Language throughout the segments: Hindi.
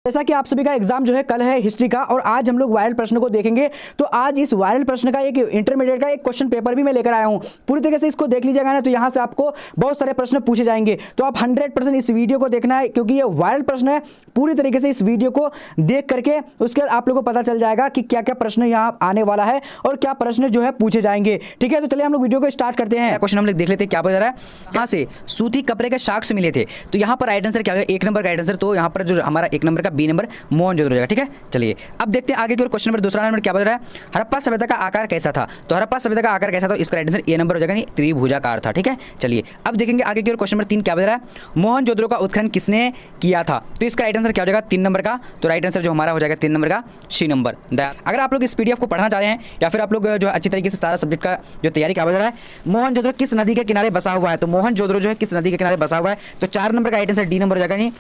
जैसा कि आप सभी का एग्जाम जो है कल है हिस्ट्री का, और आज हम लोग वायरल प्रश्न को देखेंगे। तो आज इस वायरल प्रश्न का एक इंटरमीडिएट का एक क्वेश्चन पेपर भी मैं लेकर आया हूं। पूरी तरीके से इसको देख लीजिएगा ना, तो यहां से आपको बहुत सारे प्रश्न पूछे जाएंगे। तो आप 100% इस वीडियो को देखना है, क्योंकि ये वायरल प्रश्न है। पूरी तरीके से इस वीडियो को देख करके उसके बाद आप लोगों को पता चल जाएगा कि क्या क्या प्रश्न यहाँ आने वाला है और क्या प्रश्न जो है पूछे जाएंगे। ठीक है, तो चलिए हम लोग वीडियो को स्टार्ट करते हैं। क्वेश्चन हम लोग देख लेते हैं क्या बता रहा है। कहाँ से सूती कपड़े के साक्ष्य मिले थे, तो यहाँ पर राइट आंसर क्या होगा, एक नंबर का राइट आंसर। तो यहाँ पर जो हमारा एक नंबर का बी नंबर मोहनजोदड़ो हो जाएगा। ठीक है, चलिए अब देखते हैं आगे की ओर। क्वेश्चन नंबर दूसरा नंबर क्या बता रहा है, हड़प्पा सभ्यता का आकार कैसा था। तो हड़प्पा सभ्यता का आकार कैसा था, इसका राइट आंसर ए नंबर हो जाएगा, त्रिभुजाकार था। ठीक है, चलिए अब देखेंगे आगे की ओर। क्वेश्चन नंबर 3 क्या बता रहा है, मोहनजोदड़ो का उत्खनन किसने किया था। तो इसका राइट आंसर क्या हो जाएगा, 3 नंबर का। तो राइट आंसर जो हमारा हो जाएगा 3 नंबर का सी नंबर। अगर आप लोग इस पीडीएफ को पढ़ना चाहते हैं या फिर आप लोग जो अच्छी तरीके से सारा सब्जेक्ट का जो तैयारी क्या बता रहा है, मोहनजोदड़ो किस नदी के किनारे बसा हुआ है। तो मोहनजोदड़ो जो है किस नदी के किनारे बसा हुआ है, तो 4 नंबर का राइट आंसर डी नंबर हो जाएगा,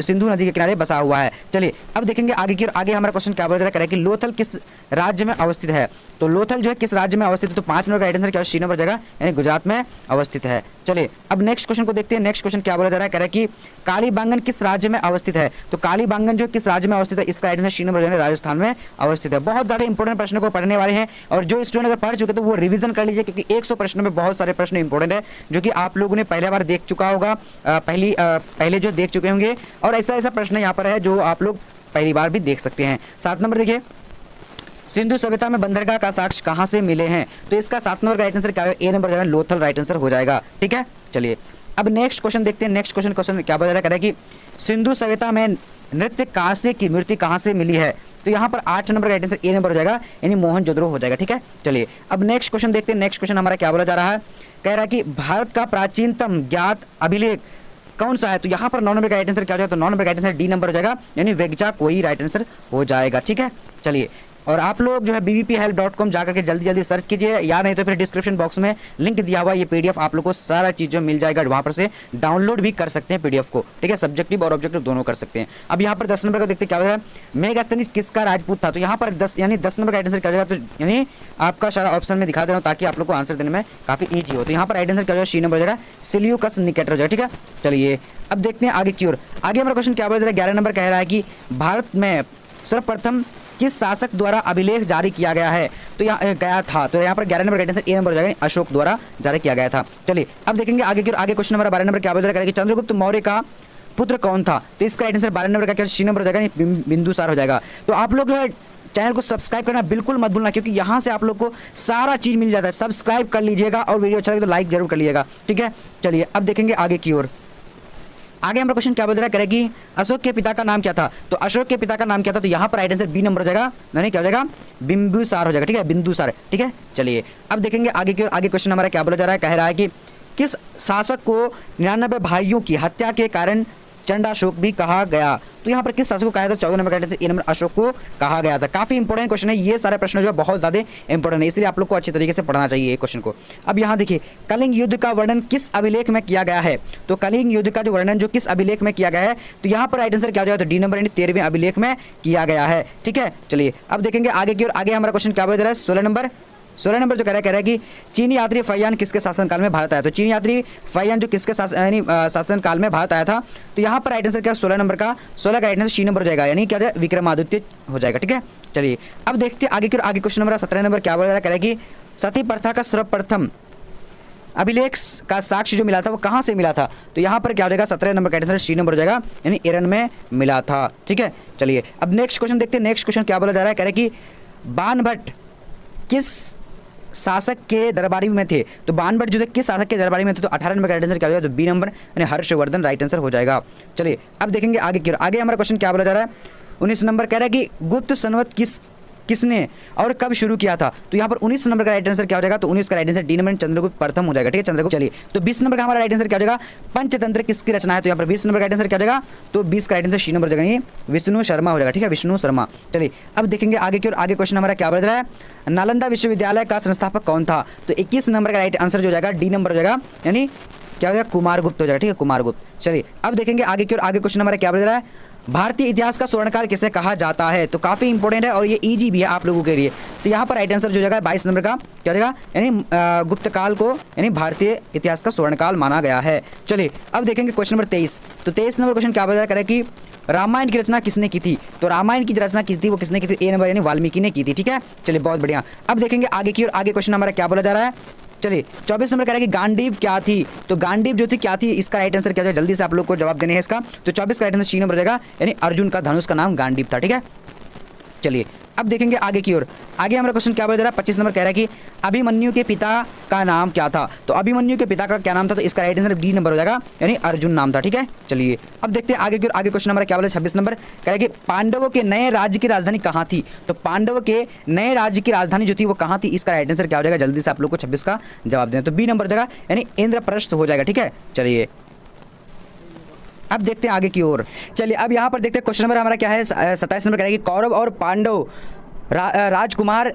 सिंधु नदी के किनारे बसा हुआ है। चलिए अब देखेंगे आगे की ओर। आगे हमारा क्वेश्चन क्या बता रहा है कि लोथल किस राज्य में अवस्थित है। तो लोथल जो है किस राज्य में अवस्थित है, तो 5 नंबर का राइट आंसर क्या सी नंबर हो जाएगा, यानी गुजरात में अवस्थित है। चलिए अब नेक्स्ट क्वेश्चन को देखते हैं। नेक्स्ट क्वेश्चन क्या बोला जा रहा है, कह रहा है कि कालीबांगन किस राज्य में अवस्थित है। तो कालीबांगन जो किस राज्य में अवस्थित है, इसका राइट आंसर सी नंबर हो जाएगा, राजस्थान में अवस्थित है। बहुत ज्यादा इंपॉर्टेंट प्रश्न को पढ़ने वाले हैं, और जो स्टूडेंट अगर पढ़ चुके तो वो रिवीजन कर लीजिए, क्योंकि 100 प्रश्न में बहुत सारे प्रश्न इंपॉर्टेंट है जो कि आप लोगों ने पहले बार देख चुका होगा, पहले जो देख चुके होंगे, और ऐसा प्रश्न यहाँ पर है जो आप लोग पहली बार भी देख सकते हैं। 7 नंबर देखिए, सिंधु सभ्यता में बंदरगाह का साक्ष्य कहां से मिले हैं। तो इसका 7 नंबर का राइट आंसर क्या है, ए नंबर जाएगा, लोथल राइट आंसर हो जाएगा। ठीक है, चलिए अब नेक्स्ट क्वेश्चन देखते हैं। नेक्स्ट क्वेश्चन क्या बता रहा है कि सिंधु सभ्यता में नृत्य कांस्य की मूर्ति कहां से मिली है। तो यहाँ पर 8 नंबर का राइट आंसर ए नंबर हो जाएगा, यानी मोहनजोदड़ो हो जाएगा। ठीक है, चलिए अब नेक्स्ट क्वेश्चन देखते हैं। नेक्स्ट क्वेश्चन हमारा क्या बोला जा रहा है, कह रहा है कि भारत का प्राचीनतम ज्ञात अभिलेख कौन सा है। तो यहाँ पर 9 नंबर का राइट आंसर क्या हो जाएगा, तो 9 नंबर का राइट आंसर डी नंबर हो जाएगा, यानी वेगचा कोई राइट आंसर हो जाएगा। ठीक है, चलिए और आप लोग जो है bbphelp.com जाकर के जल्दी जल्दी सर्च कीजिए, या नहीं तो फिर डिस्क्रिप्शन बॉक्स में लिंक दिया हुआ ये पीडीएफ आप लोग को सारा चीज जो मिल जाएगा, वहां पर से डाउनलोड भी कर सकते हैं पीडीएफ को। ठीक है, सब्जेक्टिव और ऑब्जेक्टिव दोनों कर सकते हैं। अब यहाँ पर 10 नंबर का देखते क्या हो रहा है, मेघस्तनी किसका राजपूत था। तो यहाँ पर 10 यानी 10 नंबर का राइट आंसर क्या हो जाएगा, तो यानी आपका सारा ऑप्शन में दिखा दे रहा हूँ ताकि आप लोग को आंसर देने में काफी ईजी हो। तो यहाँ पर राइट आंसर क्या हो जाएगा, सी नंबर हो जाएगा, सिल्यूकस निकेटर हो जाएगा। ठीक है, चलिए अब देखते हैं आगे की ओर। आगे हमारा क्वेश्चन क्या बोल रहा है, 11 नंबर कह रहा है कि भारत में सर्वप्रथम किस शासक द्वारा अभिलेख जारी किया गया है। तो यहाँ गया था, तो यहाँ पर 11 number right answer A number हो जाएगा, अशोक द्वारा जारी किया गया था। चलिए अब देखेंगे आगे की। आगे क्वेश्चन नंबर 12 नंबर क्या बोल रहा है कि चंद्रगुप्त मौर्य का पुत्र कौन था। तो इसका राइट आंसर 12 नंबर का क्या सी नंबर हो जाएगा, बिंदुसार हो जाएगा। तो आप लोग जो है चैनल को सब्सक्राइब करना बिल्कुल मत भूलना, क्योंकि यहाँ से आप लोग को सारा चीज मिल जाता है। सब्सक्राइब कर लीजिएगा और वीडियो अच्छा लगे तो लाइक जरूर कर लीजिएगा। ठीक है, चलिए अब देखेंगे आगे की ओर। आगे हमारा क्वेश्चन क्या बोल रहा है, करेगी अशोक के पिता का नाम क्या था। तो अशोक के पिता का नाम क्या था, तो यहाँ पर राइट आंसर बी नंबर हो जाएगा, नहीं क्या हो जाएगा, बिंदुसार हो जाएगा। ठीक है, बिंदुसार। ठीक है, चलिए अब देखेंगे आगे की ओर। आगे क्वेश्चन हमारा क्या बोला जा रहा है, कह रहा है कि किस शासक को 99 भाइयों की हत्या के कारण चंडाशोक भी कहा गया। तो यहाँ पर किस शासक को कहा था, 14 नंबर का ए नंबर अशोक को कहा गया था। काफी इंपॉर्टेंट क्वेश्चन है, ये सारे प्रश्न जो है बहुत ज्यादा इंपॉर्टेंट है, इसलिए आप लोग को अच्छी तरीके से पढ़ना चाहिए क्वेश्चन को। अब यहाँ देखिए, कलिंग युद्ध का वर्णन किस अभिलेख में किया गया है। तो कलिंग युद्ध का जो वर्णन जो किस अभिलेख में किया गया है, तो यहाँ पर राइट आंसर क्या हो जाएगा, तो डी नंबर यानी 13वें अभिलेख में किया गया है। ठीक है, चलिए अब देखेंगे आगे की ओर। आगे हमारा क्वेश्चन क्या बोल रहा है, 16 नंबर जो कह रहा है कि चीनी यात्री फैयान किसके शासनकाल में भारत आया। तो चीनी यात्री फैयान जो किसके शासनकाल में भारत आया था। तो यहाँ पर राइट आंसर क्या, 16 नंबर का, 16 का राइट आंसर सी नंबर हो जाएगा, यानी क्या जाए, विक्रमादित्य हो जाएगा। ठीक है, चलिए अब देखते हैं आगे की। आगे क्वेश्चन नंबर 17 नंबर क्या बोल रहा है, कह रहा है कि सती प्रथा का सर्वप्रथम अभिलेख का साक्ष्य जो मिला था वो कहाँ से मिला था। तो यहाँ पर क्या हो जाएगा, 17 नंबर का आंसर सी नंबर हो जाएगा, यानी ईरान में मिला था। ठीक है, चलिए अब नेक्स्ट क्वेश्चन देखते हैं। नेक्स्ट क्वेश्चन क्या बोला जा रहा है, कह रहे कि बाणभट्ट किस शासक के दरबारी में थे। तो बाणभट्ट जो थे किस शासक के दरबारी में थे। तो 18 नंबर का राइट आंसर क्या हो जाएगा, तो बी नंबर यानी हर्षवर्धन राइट आंसर हो जाएगा। चलिए अब देखेंगे आगे की। आगे हमारा क्वेश्चन क्या बोला जा रहा है, 19 नंबर कह रहा है कि गुप्त संवत किसने और कब शुरू किया था। तो यहाँ पर 19 नंबर का राइट आंसर क्या हो जाएगा, तो 19 का right answer D number Chandragupta प्रथम हो जाएगा। ठीक है, चंद्रगुप्त। चलिए तो 20 नंबर का हमारा राइट आंसर क्या हो जाएगा, पंचतंत्र किसकी रचना है। तो यहाँ पर 20 नंबर का राइट आंसर क्या हो जाएगा, तो 20 का राइट आंसर सी नंबर हो जाएगा, विष्णु शर्मा हो जाएगा। ठीक है, विष्णु शर्मा। चलिए अब देखेंगे आगे की ओर। आगे क्वेश्चन हमारा क्या बोल रहा है, नालंदा विश्वविद्यालय का संस्थापक कौन था। तो 21 नंबर का राइट आंसर जो जाएगा डी नंबर हो जाएगा, यानी क्या हो जाएगा, कुमारगुप्त हो जाएगा। ठीक है, कुमारगुप्त। चलिए अब देखेंगे आगे की ओर। आगे क्वेश्चन हमारा क्या बोल रहा है, भारतीय इतिहास का स्वर्णकाल किसे कहा जाता है। तो काफी इंपॉर्टेंट है और ये इजी भी है आप लोगों के लिए। तो यहाँ पर राइट आंसर जो जाएगा 22 नंबर का क्या हो जाएगा, यानी गुप्त काल को यानी भारतीय इतिहास का स्वर्णकाल माना गया है। चलिए अब देखेंगे क्वेश्चन नंबर 23। तो 23 नंबर क्वेश्चन क्या बता करें कि रामायण की रचना किसने की थी? तो रामायण की रचना की थी वो किसने की थी? ए नंबर यानी वाल्मीकि ने की थी। ठीक है, चलिए बहुत बढ़िया। अब देखेंगे आगे की और आगे क्वेश्चन हमारा क्या बोला जा रहा है। चलिए 24 नंबर कह रहा है कि गांडीव क्या थी? तो गांडीव जो थी क्या थी, इसका राइट आंसर क्या है? जल्दी से आप लोग को जवाब देने हैं इसका। तो 24 का राइट आंसर सी नंबर जाएगा, यानी अर्जुन का धनुष का नाम गांडीव था। ठीक है, चलिए अब देखेंगे आगे की ओर। आगे हमारा क्वेश्चन क्या बोला जा रहा है? 25 नंबर कह रहा है कि अभिमन्यु के पिता का नाम क्या था? तो अभिमन्यु के पिता का क्या नाम था? तो इसका राइट आंसर डी नंबर हो जाएगा, यानी अर्जुन नाम था। ठीक है, चलिए अब देखते हैं आगे की ओर। आगे क्वेश्चन हमारा क्या बोला? 26 नंबर कह रहा है कि पांडवों के नए राज्य की राजधानी कहाँ थी? तो पांडवों के नए राज्य की राजधानी जो थी वो कहाँ थी? इसका राइट आंसर क्या हो जाएगा? जल्दी से आप लोग को 26 का जवाब देना। तो बी नंबर हो जाएगा, यानी इंद्रप्रस्थ हो जाएगा। ठीक है, चलिए अब देखते हैं आगे की ओर। चलिए अब यहाँ पर देखते हैं क्वेश्चन नंबर हमारा क्या है? 27 नंबर कह रहा है कि कौरव और पांडव राजकुमार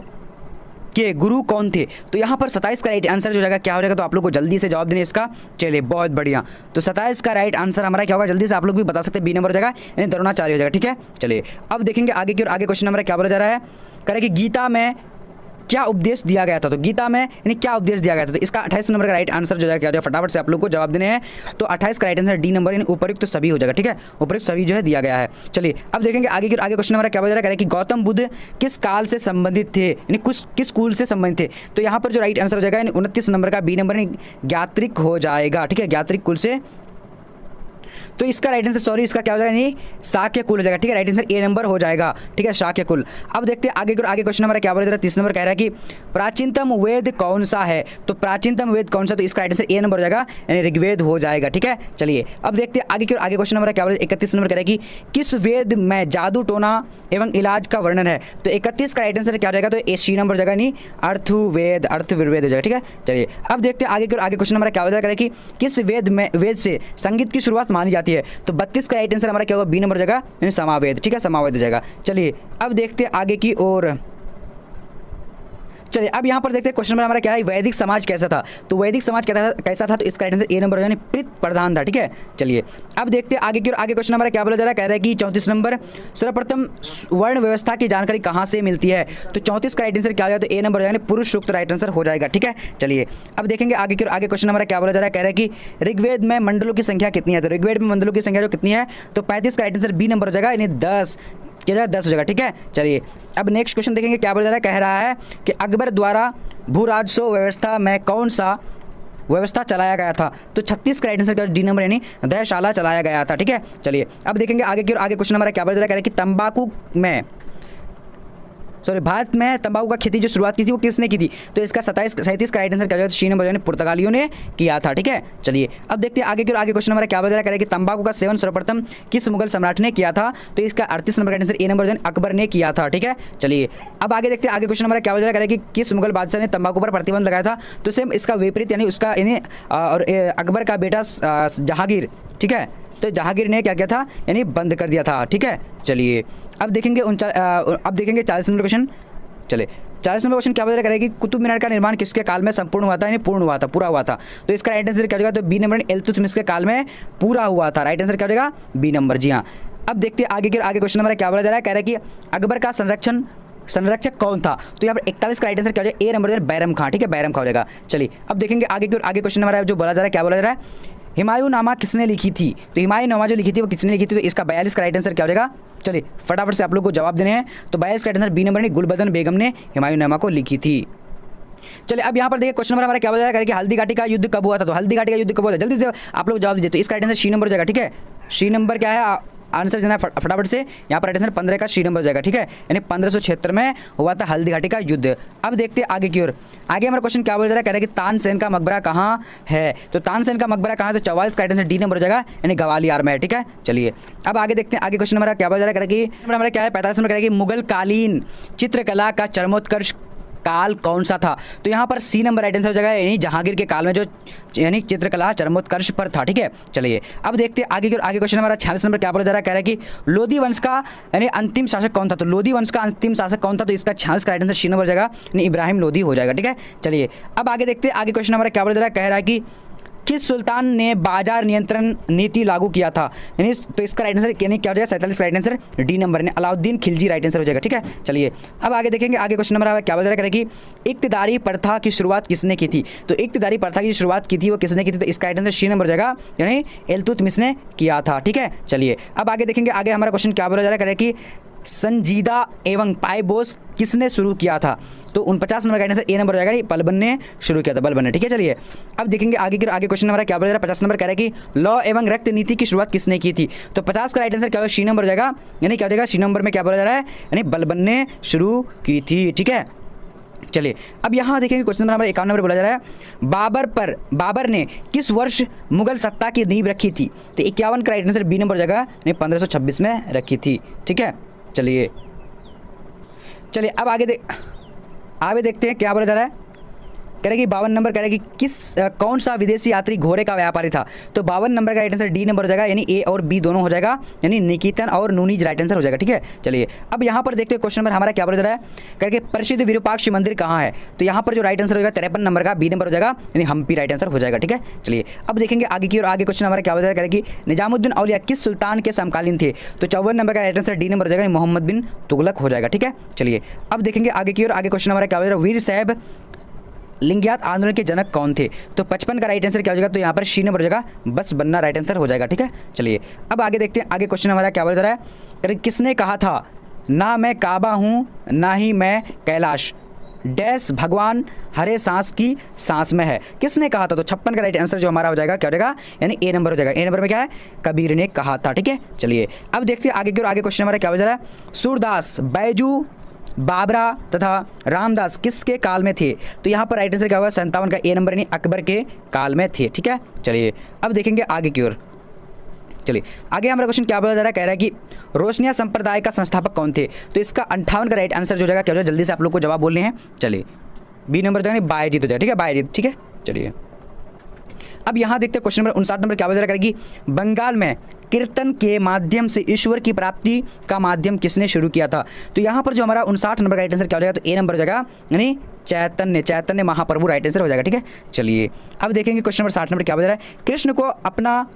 के गुरु कौन थे? तो यहाँ पर 27 का राइट आंसर जो जाएगा क्या हो जाएगा? तो आप लोग को जल्दी से जवाब देने इसका। चलिए बहुत बढ़िया। तो 27 का राइट आंसर हमारा क्या होगा? जल्दी से आप लोग भी बता सकते हैं, बी नंबर हो जाएगा, यानी द्रोणाचार्य हो जाएगा। ठीक है, चलिए अब देखेंगे आगे की ओर। आगे क्वेश्चन हमारा क्या बोला जा रहा है? कह रहा है कि गीता में क्या उपदेश दिया गया था? तो गीता में यानी क्या उपदेश दिया गया था? तो इसका 28 नंबर का राइट आंसर जो है क्या हो जाएगा? फटाफट से आप लोग को जवाब देने हैं। तो 28 का राइट आंसर डी नंबर, यानी उपयुक्त तो सभी हो जाएगा। ठीक है, उपयुक्त सभी जो है दिया गया है। चलिए अब देखेंगे आगे क्वेश्चन हमारा क्या बोल रहा है कि गौतम बुद्ध किस काल से संबंधित थे, यानी किस कुल से संबंधित थे? तो यहाँ पर जो राइट आंसर हो जाएगा, यानी 29 नंबर का बी नंबर, यानी ज्ञात्रिक हो जाएगा। ठीक है, ज्ञात्रिक कुल से। तो इसका राइट आंसर, सॉरी, इसका क्या हो जाएगा? नहीं, शाक्य कुल हो जाएगा। ठीक है, राइट आंसर ए नंबर हो जाएगा। ठीक है, शाक्य कुल। अब देखते हैं आगे क्वेश्चन हमारा क्या बोल रहा है? 30 नंबर कह रहा है कि प्राचीनतम वेद कौन सा है? तो प्राचीनतम वेद कौन सा? तो इसका राइट आंसर ए नंबर हो जाएगा, यानी ऋग्वेद हो जाएगा। ठीक है, चलिए अब देखते हैं आगे क्वेश्चन हमारा क्या बोल रहा है? 31 नंबर कह रहा है कि किस वेद में जादू टोना एवं इलाज का वर्णन है? तो 31 का राइट आंसर क्या हो जाएगा? तो ए सी नंबर हो जाएगा, नहीं अर्थवेद, अर्थविवेद हो जाएगा। ठीक है, चलिए अब देखते हैं आगे क्वेश्चन हमारा क्या हो जाएगा कि किस वेद से संगीत की शुरुआत मानी जाती है? तो 32 का राइट आंसर हमारा क्या होगा? बी नंबर हो जाएगा, यानी समावेद। ठीक है, समावेद हो जाएगा। चलिए अब देखते हैं आगे की ओर। चलिए अब यहाँ पर देखते हैं क्वेश्चन नंबर हमारा क्या है? वैदिक समाज कैसा था? तो वैदिक समाज कैसा था? तो इसका राइट आंसर ए नंबर, यानी प्रीत प्रधान था। ठीक है, चलिए अब देखते हैं आगे की ओर। आगे क्वेश्चन हमारा क्या बोला जा रहा है? कह रहा है कि 34 नंबर सर्वप्रथम वर्ण व्यवस्था की जानकारी कहाँ से मिलती है? तो 34 का राइट आंसर क्या हो जाएगा? तो ए नंबर हो जाएगा, पुरुष सूक्त राइट आंसर हो जाएगा। ठीक है, चलिए अब देखेंगे आगे की ओर। आगे क्वेश्चन हमारा क्या बोला जा रहा है? कह रहा है कि ऋग्वेद में मंडलों की संख्या कितनी है? तो ऋग्वेद में मंडलों की संख्या जो कितनी है? तो 35 का राइट आंसर बी नंबर हो जाएगा, यानी 10 क्या जाएगा? 10 हो जाएगा। ठीक है, चलिए अब नेक्स्ट क्वेश्चन देखेंगे क्या बोला जा रहा है? कह रहा है कि अकबर द्वारा भू राजस्व व्यवस्था में कौन सा व्यवस्था चलाया गया था? तो 36 का राइट आंसर का डी नंबर, यानी दयाशाला चलाया गया था। ठीक है, चलिए अब देखेंगे आगे की ओर। आगे क्वेश्चन हमारा क्या बोला जा रहा है? कह रहा है कि तंबाकू में भारत में तंबाकू का खेती जो शुरुआत की थी वो किसने की थी? तो इसका 37 का राइट आंसर क्या हो जाएगा? सी नंबर, यानी पुर्तगालियों ने किया था। ठीक है, चलिए अब देखते हैं आगे की ओर। आगे क्वेश्चन हमारा क्या बोला जा रहा है? कि तंबाकू का सेवन सर्वप्रथम किस मुगल सम्राट ने किया था? तो इसका 38 नंबर का आंसर ए नंबर, यानी अकबर ने किया था। ठीक है, चलिए अब आगे देखते हैं आगे क्वेश्चन हमारा क्या बोला जा रहा है? कि किस मुगल बादशाह ने तंबाकू पर प्रतिबंध लगाया था? तो सेम इसका विपरीत, यानी उसका यानी और अकबर का बेटा जहांगीर। ठीक है, तो जहांगीर ने क्या किया था? यानी बंद कर दिया था। ठीक है, चलिए अब देखेंगे 40 नंबर क्वेश्चन। चले 40 नंबर क्वेश्चन क्या बता रहा है कि कुतुब मीनार का निर्माण किसके काल में संपूर्ण हुआ था, यानी पूर्ण हुआ था, पूरा हुआ था? तो इसका राइट आंसर क्या हो जाएगा? तो बी नंबर, इल्तुतमिश के काल में पूरा हुआ था। राइट आंसर क्या हो जाएगा? B number. जी हाँ, अब देखते हैं आगे क्वेश्चन हमारा क्या बोला जा रहा है? कह रहा है कि अकबर का संरक्षक कौन था? तो यहाँ पर 41 का राइट आंसर क्या हो जाएगा? ए नंबर, बैरम खां। ठीक है, बैरम खां हो जाएगा। चलिए अब देखेंगे आगे क्वेश्चन हमारा जो बोला जा रहा है, क्या बोला जा रहा है? हुमायूंनामा किसने लिखी थी? तो हुमायूंनामा जो लिखी थी वो किसने लिखी थी? तो इसका 42 का राइट आंसर क्या हो जाएगा? चलिए फटाफट से आप लोग को जवाब देने हैं। तो 42 का right answer B number, Gulbadan Begum ने हुमायूंनामा को लिखी थी। चलिए अब यहाँ पर देखिए क्वेश्चन नंबर हमारा क्या बोला जा रहा है कि हल्दी घाटी का युद्ध कब हुआ था? तो हल्दी घाटी का युद्ध कब हुआ था? जल्दी से आप लोग जवाब दीजिए। तो इसका राइट आंसर सी नंबर हो जाएगा। ठीक है, सी नंबर क्या है? आंसर देना फटाफट से। यहाँ पर राइट आंसर 15 का सी नंबर हो जाएगा। ठीक है, यानी 1576 में हुआ था हल्दी घाटी का युद्ध। अब देखते हैं आगे की ओर। आगे हमारा क्वेश्चन क्या बोल रहा है? कह रहा है कि तानसेन का मकबरा कहाँ है? तो तानसेन का मकबरा कहाँ है? तो 44 का राइट आंसर डी नंबर हो जाएगा, यानी ग्वालियर में। ठीक है, चलिए अब आगे देखते हैं आगे क्वेश्चन हमारा क्या बोल रहा है? कह रहा है कि हमारा क्या है? 45 नंबर कह रहा है कि मुगल कालीन चित्रकला का चरमोत्कर्ष काल कौन सा था? तो यहाँ पर सी नंबर राइट आंसर हो जाएगा, यानी जहांगीर के काल में जो यानी चित्रकला चरमोत्कर्ष पर था। ठीक है, चलिए अब देखते हैं आगे क्वेश्चन हमारा 46 नंबर क्या बोला जा रहा है? कह रहा है कि लोधी वंश का यानी अंतिम शासक कौन था? तो लोधी वंश का अंतिम शासक कौन था? तो इसका 46 का राइट आंसर सी नंबर हो जाएगा, यानी इब्राहिम लोधी हो जाएगा। ठीक है, चलिए अब आगे देखते हैं आगे क्वेश्चन हमारा क्या बोला जा रहा है? कह रहा है कि किस सुल्तान ने बाजार नियंत्रण नीति लागू किया था? यानी तो इसका राइट आंसर यानी क्या हो जाएगा? 47 राइट आंसर डी नंबर यानी अलाउद्दीन खिलजी राइट आंसर हो जाएगा। ठीक है, चलिए अब आगे देखेंगे। आगे क्वेश्चन नंबर क्या बता रहा है कि इक्तिदारी प्रथा की शुरुआत किसने की थी? तो इक्तिदारी प्रथा की शुरुआत की थी वो किसने की थी? तो इसका राइट आंसर सी नंबर हो जाएगा यानी इल्तुतमिश ने किया था। ठीक है, चलिए अब आगे देखेंगे। आगे हमारा क्वेश्चन क्या बोला जा रहा है कि संजीदा एवं पाइबोस किसने शुरू किया था? तो 49 नंबर का आंसर ए नंबर हो जाएगा, बलबन ने शुरू किया था, बलबन ने। ठीक है, चलिए अब देखेंगे आगे क्वेश्चन नंबर क्या बोला जा रहा है 50 नंबर कह रहा है कि लॉ एवं रक्त नीति की शुरुआत किसने की थी? तो 50 का राइट आंसर क्या होगा? सी नंबर हो जाएगा यानी क्या हो जाएगा? सी नंबर में क्या बोला जा रहा है यानी बलबन ने शुरू की थी। ठीक है, चलिए अब यहाँ देखेंगे क्वेश्चन नंबर 51 नंबर बोला जा रहा है बाबर ने किस वर्ष मुगल सत्ता की नींव रखी थी? तो 51 का राइट आंसर बी नंबर हो जाएगा यानी 1526 में रखी थी। ठीक है, चलिए अब आगे देखते हैं क्या बोला जा रहा है। करेगी 52 नंबर करेगी कौन सा विदेशी यात्री घोड़े का व्यापारी था? तो 52 नंबर का राइट आंसर डी नंबर हो जाएगा यानी ए और बी दोनों हो जाएगा यानी निकेतन और नूनीज राइट आंसर हो जाएगा। ठीक है, चलिए अब यहाँ पर देखते हैं क्वेश्चन नंबर हमारा क्या बोला जा रहा है करके प्रसिद्ध विरूपाक्ष मंदिर कहाँ है? तो यहाँ पर जो राइट आंसर होगा 53 नंबर का बी नंबर हो जाएगा यानी हम्पी राइट आंसर हो जाएगा। ठीक है, चलिए अब देखेंगे आगे की और आगे क्वेश्चन हमारा क्या बोला जा रहा है कि निजामुद्दीन औलिया किस सुल्तान के समकालीन थे? तो 54 नंबर का राइट आंसर डी नंबर हो जाएगा मोहम्मद बिन तुगलक हो जाएगा। ठीक है, चलिए अब देखेंगे आगे की और आगे क्वेश्चन हमारा क्या बोला जा रहा है वीर साहब लिंगियात आंदोलन के जनक कौन थे? तो 55 का राइट आंसर क्या हो जाएगा? तो यहाँ पर सी नंबर हो जाएगा बस बन्ना राइट आंसर हो जाएगा। ठीक है, चलिए अब आगे देखते हैं आगे क्वेश्चन हमारा क्या बोल रहा है किसने कहा था ना मैं काबा हूँ ना ही मैं कैलाश डैश भगवान हरे सांस की सांस में है? किसने कहा था? तो 56 का राइट आंसर जो हमारा हो जाएगा क्या हो जाएगा यानी ए नंबर हो जाएगा। ए नंबर में क्या है? कबीर ने कहा था। ठीक है, चलिए अब देखते हैं आगे की और आगे क्वेश्चन हमारा क्या हो जा रहा है सूरदास बैजू बाबरा तथा रामदास किसके काल में थे? तो यहाँ पर राइट आंसर क्या होगा? 57 का ए नंबर यानी अकबर के काल में थे। ठीक है, चलिए अब देखेंगे आगे की ओर। चलिए आगे हमारा क्वेश्चन क्या बोला जा रहा है कह रहा है कि रोशनिया संप्रदाय का संस्थापक कौन थे? तो इसका 58 का राइट आंसर जो जाएगा क्या हो जाएगा? जल्दी से आप लोग को जवाब बोलने हैं। चलिए बी नंबर जो है बायजीत हो जाएगा। ठीक है, बायजीत। ठीक है, चलिए अब यहाँ देखते हैं क्वेश्चन नंबर 59 नंबर क्या बोला जा रहा है कि बंगाल में कीर्तन के माध्यम से ईश्वर की प्राप्ति का माध्यम किसने शुरू किया था? तो यहाँ पर जो हमारा 59 नंबर का राइट आंसर क्या हो जाएगा? तो ए नंबर हो जाएगा यानी चैतन्य महाप्रभु राइट आंसर हो जाएगा। ठीक है, चलिए अब देखेंगे क्वेश्चन नंबर 60 नंबर क्या बोल रहा है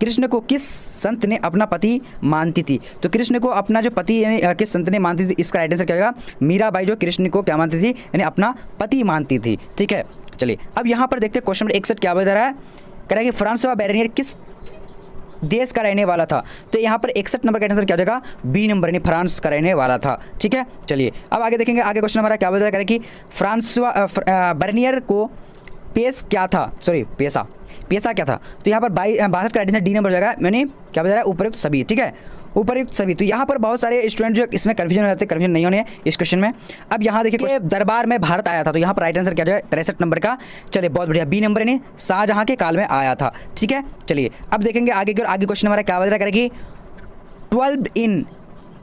कृष्ण को किस संत ने अपना पति मानती थी? तो कृष्ण को अपना जो पति यानी किस संत ने मानती थी? इसका राइट आंसर क्या होगा? मीराबाई जो कृष्ण को क्या मानती थी यानी अपना पति मानती थी। ठीक है, चलिए अब यहाँ पर देखते हैं क्वेश्चन नंबर 61 क्या बोल रहा है कह रहा है कि फ्रांसवा बेरनियर किस देश का रहने वाला था? तो यहाँ पर 61 नंबर का आंसर क्या हो जाएगा? बी नंबर यानी फ्रांस का रहने वाला था। ठीक है, चलिए अब आगे देखेंगे आगे क्वेश्चन हमारा क्या बोल रहा है कि फ्रांसवा बर्नियर को पेशा क्या था? तो यहाँ पर 62 का आंसर डी नंबर हो जाएगा यानी क्या बता रहा है? उपयुक्त सभी। ठीक है, उपयुक्त सभी। तो यहाँ पर बहुत सारे स्टूडेंट जो इसमें कन्फ्यूजन हो जाते हैं, कन्फ्यूजन नहीं होने इस क्वेश्चन में। अब यहाँ देखिए दरबार में भारत आया था, तो यहाँ पर राइट आंसर क्या जाएगा? 63 नंबर का। चलिए बहुत बढ़िया, बी नंबर यानी शाहजहाँ के काल में आया था। ठीक है, चलिए अब देखेंगे आगे की और आगे क्वेश्चन हमारा क्या बता रहा है कि 12 इन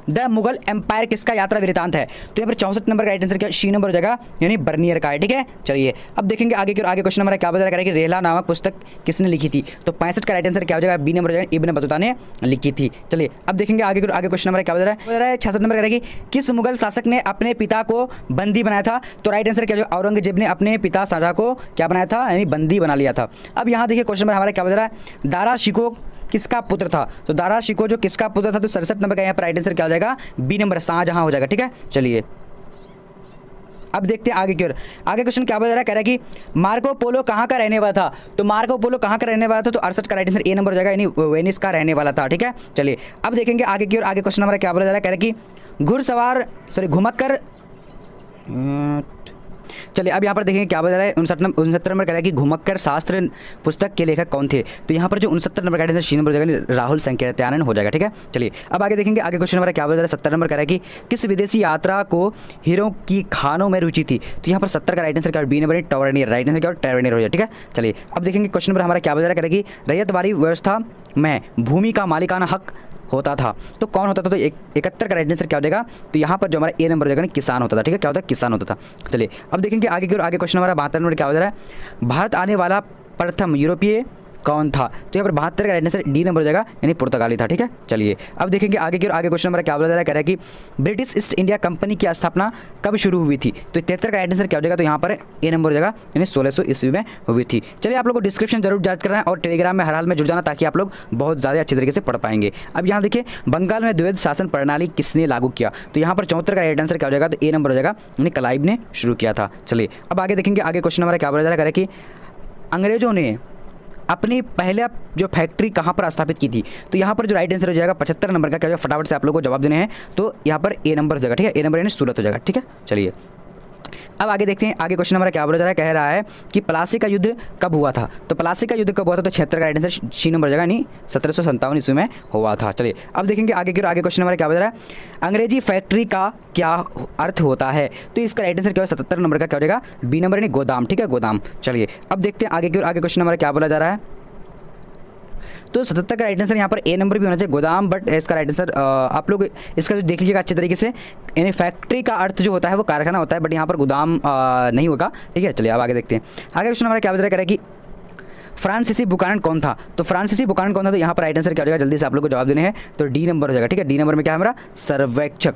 द मुगल एम्पायर किसका यात्रा वृत्तांत है? तो यहाँ पर 64 नंबर का राइट आंसर क्या? सी नंबर हो जाएगा यानी बर्नियर का है। ठीक है, चलिए अब देखेंगे आगे की और आगे क्वेश्चन हमारा क्या बता रहा है कि रेला नामक पुस्तक किसने लिखी थी? तो 65 का राइट आंसर क्या हो जाएगा? बी नंबर हो जाएगा इब्न बतूता ने लिखी थी। चलिए अब देखेंगे आगे की और आगे क्वेश्चन हमारा क्या बता रहा है 66 नंबर करेगी किस मुगल शासक ने अपने पिता को बंदी बनाया था? तो राइट आंसर क्या? औरंगजेब ने अपने पिता शाहजहां को क्या बनाया था यानी बंदी बना लिया था। अब यहाँ देखिए क्वेश्चन नंबर हमारा क्या बता रहा है दारा शिकोह किसका पुत्र था? तो दारा शिकोह जो किसका पुत्र था? तो 67 नंबर का यहाँ पर राइट आंसर क्या हो जाएगा? बी नंबर शाहजहां हो जाएगा। ठीक है, चलिए अब देखते हैं आगे की ओर। आगे क्वेश्चन क्या बता रहा है कह रहा है कि मार्को पोलो कहाँ का रहने वाला था? तो मार्को पोलो कहाँ का रहने वाला था? तो 68 का राइट आंसर ए नंबर हो जाएगा यानी वेनिस का रहने वाला था। ठीक है, चलिए अब देखेंगे आगे की ओर। आगे क्वेश्चन हमारा क्या बोला जा रहा है कह रहा है कि घुमक्कर चलिए अब यहाँ पर देखेंगे क्या बता रहा है 69 नंबर कह रहा है कि घुमक्कर शास्त्र पुस्तक के लेखक कौन थे? तो यहाँ पर जो 69 नंबर का सी नंबर हो जाएगा राहुल संकीर्त्यानन हो जाएगा। ठीक है, चलिए अब आगे देखेंगे आगे क्वेश्चन हमारा क्या बता रहा है 70 नंबर कह रहा है कि किस विदेशी यात्रा को हीरो की खानों में रुचि थी? तो यहाँ पर 70 का राइट आंसर क्या? बी नंबर टॉवरनियर राइट आंसर क्या? टॉवरनियर हो जाए। ठीक है, चलिए अब देखेंगे क्वेश्चन नंबर हमारा क्या बता रहा है कि रैयतवाड़ी व्यवस्था में भूमि का मालिकाना हक होता था तो कौन होता था? तो 71 का राइट आंसर क्या हो जाएगा? तो यहाँ पर जो हमारा ए नंबर हो जाएगा किसान होता था। ठीक है, क्या होता है? किसान होता था। चलिए अब देखेंगे आगे की ओर। आगे क्वेश्चन हमारा 72 नंबर क्या हो जा रहा है भारत आने वाला प्रथम यूरोपीय कौन था? तो यहाँ पर 72 का राइट आंसर डी नंबर हो जाएगा, यानी पुर्तगाली था। ठीक है, चलिए अब देखेंगे आगे की ओर। आगे क्वेश्चन नंबर क्या बोला जा रहा है, कह रहा है कि ब्रिटिश ईस्ट इंडिया कंपनी की स्थापना कब शुरू हुई थी? तो 73 का राइट आंसर क्या हो जाएगा? तो यहाँ पर ए नंबर हो जाएगा, यानी 1600 ईस्वी में हुई थी। चलिए आप लोगों को डिस्क्रिप्शन जरूर याद करना है और टेलीग्राम में हर हाल में जुड़ जाना, ताकि आप लोग बहुत ज़्यादा अच्छी तरीके से पढ़ पाएंगे। अब यहाँ देखिए, बंगाल में द्वैध शासन प्रणाली किसने लागू किया? तो यहाँ पर 74 का राइट आंसर क्या हो जाएगा? तो ए नंबर हो जाएगा, यानी क्लाइव ने शुरू किया था। चलिए अब आगे देखेंगे। आगे क्वेश्चन नंबर क्या बोला जा रहा है कि अंग्रेजों ने अपनी पहले जो फैक्ट्री कहाँ पर स्थापित की थी? तो यहाँ पर जो राइट आंसर हो जाएगा 75 नंबर का, क्या हो जाएगा? फटाफट से आप लोगों को जवाब देने हैं। तो यहाँ पर ए नंबर हो जाएगा। ठीक है, ए नंबर यानी सूरत हो जाएगा। ठीक है, चलिए अब आगे देखते हैं। आगे क्वेश्चन नंबर क्या बोला जा रहा है, कह रहा है कि प्लासी का युद्ध कब हुआ था? तो प्लासी का युद्ध कब हुआ था? तो 76 का राइट आंसर सी नंबर हो जाएगा, यानी 1757 ईस्वी में हुआ था। चलिए अब देखेंगे आगे की। आगे क्वेश्चन नंबर क्या बोल रहा है, अंग्रेजी फैक्ट्री का क्या अर्थ होता है? तो इसका राइट आंसर क्या है? 77 नंबर का क्या हो जाएगा? बी नंबर यानी गोदाम। ठीक है, गोदाम। चलिए अब देखते हैं आगे की। आगे क्वेश्चन नंबर क्या बोला जा रहा है, तो 77 का राइट आंसर यहाँ पर ए नंबर भी होना चाहिए, गोदाम। बट इसका राइट आंसर आप लोग इसका जो देख लीजिएगा अच्छे तरीके से, यानी फैक्ट्री का अर्थ जो होता है वो कारखाना होता है, बट यहाँ पर गोदाम नहीं होगा। ठीक है, चलिए अब आगे देखते हैं। आगे क्वेश्चन हमारा क्या बता रहा है कि फ्रांसीसी बुकानन कौन था? तो फ्रांसीसी बुकानन कौन था? तो यहाँ पर राइट आंसर क्या हो जाएगा? जल्दी से आप लोग को जवाब देने हैं। तो डी नंबर हो जाएगा। ठीक है, डी नंबर में क्या है हमारा? सर्वेक्षक।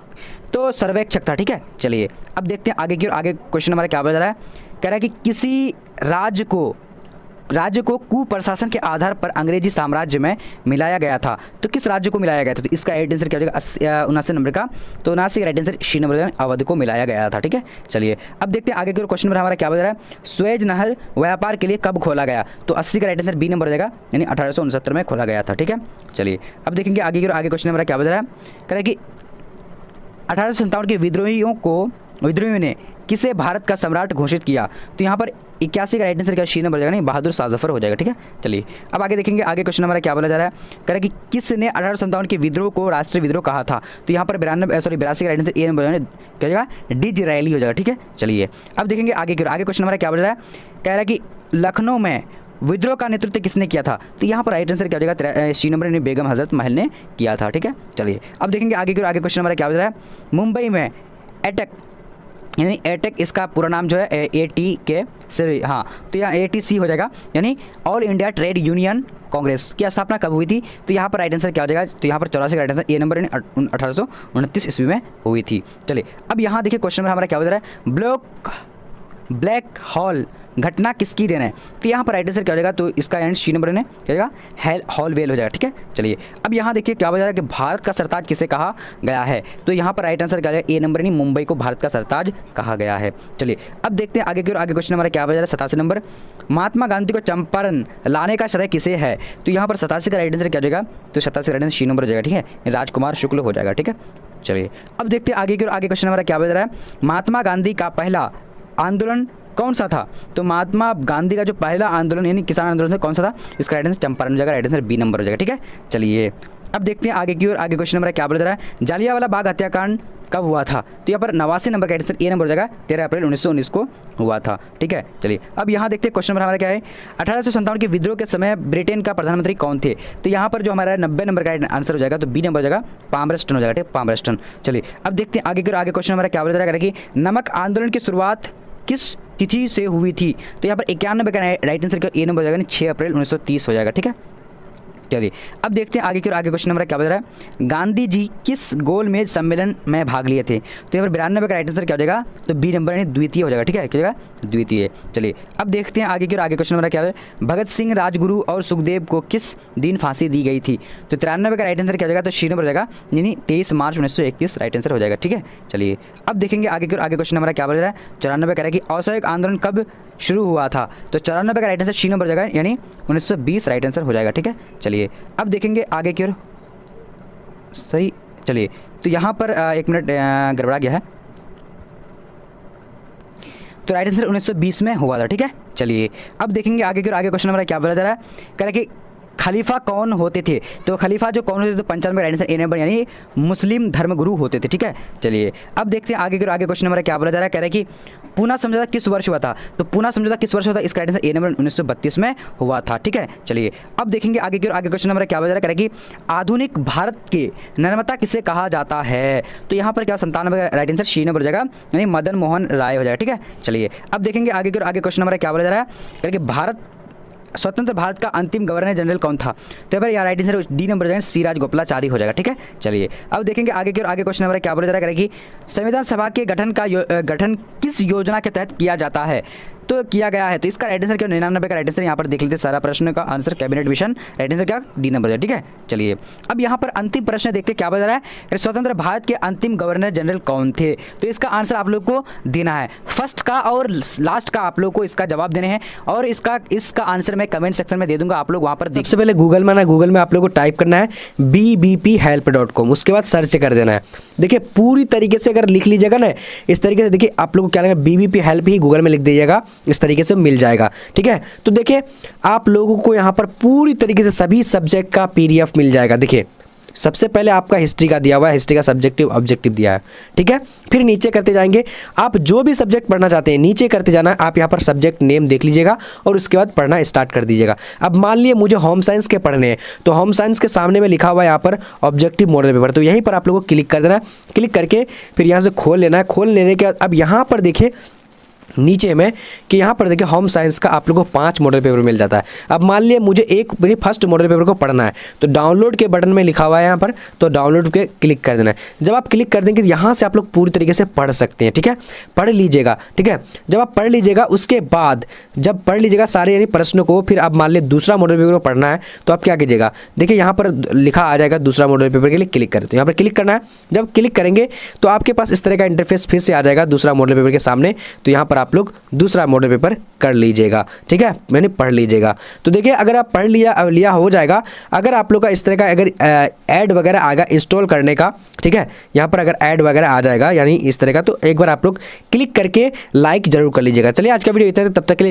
तो सर्वेक्षक था। ठीक है, चलिए अब देखते हैं आगे की। आगे क्वेश्चन हमारा क्या बता रहा है, कह रहा है कि किसी राज्य को कुप्रशासन के आधार पर अंग्रेजी साम्राज्य में मिलाया गया था। तो किस राज्य को मिलाया गया था? तो इसका राइट आंसर क्या हो जाएगा? 79 नंबर का। तो 79 का right answer C number, Awadh को मिलाया गया था। ठीक है, चलिए अब देखते हैं आगे के क्वेश्चन नंबर हमारा क्या बता रहा है, स्वेज नहर व्यापार के लिए कब खोला गया? तो 80 का राइट आंसर बी नंबर हो जाएगा, यानी 1869 में खोला गया था। ठीक है, चलिए अब देखेंगे आगे के। आगे क्वेश्चन नंबर क्या बता रहा है, कह रहा है कि 1857 के विद्रोहियों ने किसे भारत का सम्राट घोषित किया? तो यहाँ पर 81 का राइट आंसर क्या सी नंबर हो जाएगा, नहीं बहादुर शाह जफर हो जाएगा। ठीक है, चलिए अब आगे देखेंगे। आगे क्वेश्चन हमारा क्या बोला जा रहा है, कह रहा है कि किसने 1857 के विद्रोह को राष्ट्रीय विद्रोह कहा था? तो यहाँ पर 82 का राइट आंसर ए नंबर क्या हो जाएगा? डी जिरायली हो जाएगा। ठीक है, चलिए अब देखेंगे आगे की। आगे क्वेश्चन हमारा क्या बोला जा रहा है, कह रहा है कि लखनऊ में विद्रोह का नेतृत्व किसने किया था? तो यहाँ पर राइट आंसर क्या हो जाएगा? सी नंबर यानी बेगम हजरत महल ने किया था। ठीक है, चलिए अब देखेंगे आगे की। आगे क्वेश्चन हमारा क्या बोल रहा है, मुंबई में अटैक, यानी एटेक इसका पूरा नाम जो है AT के से, हाँ तो यहाँ ATC हो जाएगा, यानी all India trade union Congress की स्थापना कब हुई थी? तो यहाँ पर राइट आंसर क्या हो जाएगा? तो यहाँ पर 84 का राइट आंसर ए नंबर, यानी 1829 ईस्वी में हुई थी। चलिए अब यहाँ देखिए क्वेश्चन नंबर हमारा क्या हो रहा है, ब्लैक होल घटना किसकी देन है? तो यहाँ पर राइट आंसर क्या हो जाएगा? तो इसका एंड सी नंबर ने क्या जाएगा? हॉल वेल हो जाएगा। ठीक है, चलिए अब यहाँ देखिए क्या हो जा रहा है कि भारत का सरताज किसे कहा गया है? तो यहाँ पर राइट आंसर क्या हो जाएगा? ए नंबर, यानी मुंबई को भारत का सरताज कहा गया है। चलिए अब देखते हैं आगे की। आगे क्वेश्चन हमारा क्या हो जा रहा है, 87 नंबर, महात्मा गांधी को चंपारण लाने का श्रेय किसे है? तो यहाँ पर 87 का राइट आंसर क्या हो जाएगा? तो 87 का राइट आंसर सी नंबर हो जाएगा। ठीक है, राजकुमार शुक्ल हो जाएगा। ठीक है, चलिए अब देखते हैं आगे की। आगे क्वेश्चन हमारा क्या हो जा रहा है, महात्मा गांधी का पहला आंदोलन कौन सा था? तो महात्मा गांधी का जो पहला आंदोलन यानी किसान आंदोलन था, कौन सा था? इसका राइट आंसर चंपारण हो जाएगा, राइट आंसर बी नंबर हो जाएगा। ठीक है, चलिए अब देखते हैं आगे की ओर। आगे क्वेश्चन नंबर क्या बोल रहा है, जालियांवाला बाग हत्याकांड कब हुआ था? तो यहाँ पर 89 नंबर का राइट आंसर ए नंबर हो जाएगा, 13 अप्रैल 1919 को हुआ था। ठीक है, चलिए अब यहाँ देखते हैं क्वेश्चन नंबर हमारा क्या है, 1857 के विद्रोह के समय ब्रिटेन का प्रधानमंत्री कौन थे? तो यहाँ पर जो हमारा 90 नंबर का आंसर हो जाएगा, तो बी नंबर हो जाएगा, पामरस्टन हो जाएगा। ठीक, पामरस्टन। चलिए अब देखते हैं आगे की ओर। आगे क्वेश्चन हमारा क्या बोल रहा है कि नमक आंदोलन की शुरुआत किस तिथि से हुई थी? तो यहाँ पर 91 का राइट आंसर क्या ए नंबर हो जाएगा, 6 अप्रैल 1930 हो जाएगा। ठीक है, चलिए अब देखते हैं आगे की। आगे क्वेश्चन नंबर क्या बता रहा है, गांधी जी किस गोलमेज सम्मेलन में भाग लिए थे? तो यहाँ पर 92 का राइट आंसर क्या हो जाएगा? तो बी नंबर यानी द्वितीय हो जाएगा। ठीक है, क्या हो जाएगा? द्वितीय। चलिए अब देखते हैं आगे की। आगे क्वेश्चन नंबर क्या है, भगत सिंह, राजगुरु और सुखदेव को किस दिन फांसी दी गई थी? तो 93 का राइट आंसर क्या हो जाएगा? तो सी नंबर हो जाएगा, यानी 23 मार्च 1931 राइट आंसर हो जाएगा। ठीक है, चलिए अब देखेंगे आगे की। आगे क्वेश्चन नंबर क्या बोल रहा है, 94 कह रहा है कि असहयोग आंदोलन कब शुरू हुआ था? तो 94 का राइट आंसर सी नंबर हो जाएगा, यानी 1920 राइट आंसर हो जाएगा। ठीक है, चलिए अब देखेंगे आगे की ओर। सही, चलिए तो यहाँ पर एक मिनट गड़बड़ा गया है, तो राइट आंसर 1920 में हुआ था। ठीक है, चलिए अब देखेंगे आगे की ओर। आगे क्वेश्चन नंबर क्या बोला जा रहा है, कह रहा है कि खलीफा कौन होते थे? तो खलीफा जो कौन होते थे? तो 95 राइट आंसर ए नंबर, यानी मुस्लिम धर्मगुरु होते थे। ठीक है, चलिए अब देखते हैं आगे की ओर। आगे क्वेश्चन नंबर क्या बोला जा रहा है, कह रहा है कि पूना समझौता किस वर्ष हुआ था? तो पूना समझौता किस वर्ष हुआ था? इसका राइट आंसर ए नंबर 1932 में हुआ था। ठीक है, चलिए अब देखेंगे आगे की ओर। आगे क्वेश्चन नंबर क्या बोला जा रहा है, कह रहा है कि आधुनिक भारत के निर्माता किसे कहा जाता है? तो यहाँ पर क्या 97 राइट आंसर सी नंबर हो जाएगा, यानी मदन मोहन राय हो जाएगा। ठीक है, चलिए अब देखेंगे आगे की ओर। आगे क्वेश्चन नंबर क्या बोला जा रहा है, कह रहा है कि भारत स्वतंत्र भारत का अंतिम गवर्नर जनरल कौन था? तो यहाँ पर यार राइट आंसर डी नंबर जाएगा, सी राजगोपालाचारी हो जाएगा। ठीक है, चलिए अब देखेंगे आगे की और आगे क्वेश्चन नंबर क्या बोला जा रहा है कि संविधान सभा के गठन किस योजना के तहत किया जाता है? तो किया गया है, तो इसका राइट आंसर क्या 99 का राइट आंसर यहाँ पर देख लेते हैं। सारा प्रश्न का answer cabinet mission, right answer क्या डी नंबर है। ठीक है, चलिए अब यहाँ पर अंतिम प्रश्न देखते हैं क्या बता रहा है। स्वतंत्र भारत के अंतिम गवर्नर जनरल कौन थे? तो इसका आंसर आप लोग को देना है, फर्स्ट का और लास्ट का आप लोग को इसका जवाब देने हैं और इसका आंसर मैं कमेंट सेक्शन में दे दूंगा, आप लोग वहाँ पर सबसे पहले गूगल में आप लोग को टाइप करना है bbphelp.com, उसके बाद सर्च कर देना है। देखिए पूरी तरीके से अगर लिख लीजिएगा ना इस तरीके से, देखिए आप लोग को क्या लगेगा बीबीपी हेल्प ही गूगल में लिख दीजिएगा, इस तरीके से मिल जाएगा। ठीक है, तो देखिए आप लोगों को यहाँ पर पूरी तरीके से सभी सब्जेक्ट का पीडीएफ मिल जाएगा। देखिए सबसे पहले आपका हिस्ट्री का दिया हुआ है, हिस्ट्री का सब्जेक्टिव ऑब्जेक्टिव दिया है। ठीक है, फिर नीचे करते जाएंगे, आप जो भी सब्जेक्ट पढ़ना चाहते हैं नीचे करते जाना। आप यहाँ पर सब्जेक्ट नेम देख लीजिएगा और उसके बाद पढ़ना स्टार्ट कर दीजिएगा। अब मान लिए मुझे होम साइंस के पढ़ने हैं, तो होम साइंस के सामने में लिखा हुआ है यहाँ पर ऑब्जेक्टिव मॉडल पेपर, तो यहीं पर आप लोगों को क्लिक कर देना है। क्लिक करके फिर यहाँ से खोल लेना है। खोल लेने के बाद अब यहाँ पर देखिए नीचे में कि यहाँ पर देखिए होम साइंस का आप लोगों को 5 मॉडल पेपर मिल जाता है। अब मान लिए मुझे मेरी फर्स्ट मॉडल पेपर को पढ़ना है, तो डाउनलोड के बटन में लिखा हुआ है यहाँ पर, तो डाउनलोड पे क्लिक कर देना है। जब आप क्लिक कर देंगे यहाँ से आप लोग पूरी तरीके से पढ़ सकते हैं। ठीक है, पढ़ लीजिएगा। ठीक है, जब आप पढ़ लीजिएगा उसके बाद जब पढ़ लीजिएगा सारे यानी प्रश्नों को, फिर आप मान लिए दूसरा मॉडल पेपर को पढ़ना है, तो आप क्या कीजिएगा, देखिए यहाँ पर लिखा आ जाएगा दूसरा मॉडल पेपर के लिए क्लिक करें, तो यहाँ पर क्लिक करना है। जब क्लिक करेंगे तो आपके पास इस तरह का इंटरफेस फिर से आ जाएगा दूसरा मॉडल पेपर के सामने, तो यहाँ पर आप लोग दूसरा मॉडल पेपर कर लीजिएगा। ठीक है, मैंने पढ़ लीजिएगा। तो देखिए अगर आप पढ़ लिया हो जाएगा, अगर आप लोग का इस तरह का अगर ऐड वगैरह आएगा इंस्टॉल करने का, ठीक है, यहाँ पर अगर ऐड वगैरह आ जाएगा यानी इस तरह का, तो एक बार आप लोग क्लिक करके लाइक जरूर कर लीजिएगा। चलिए आज का वीडियो इतना, तब तक के लिए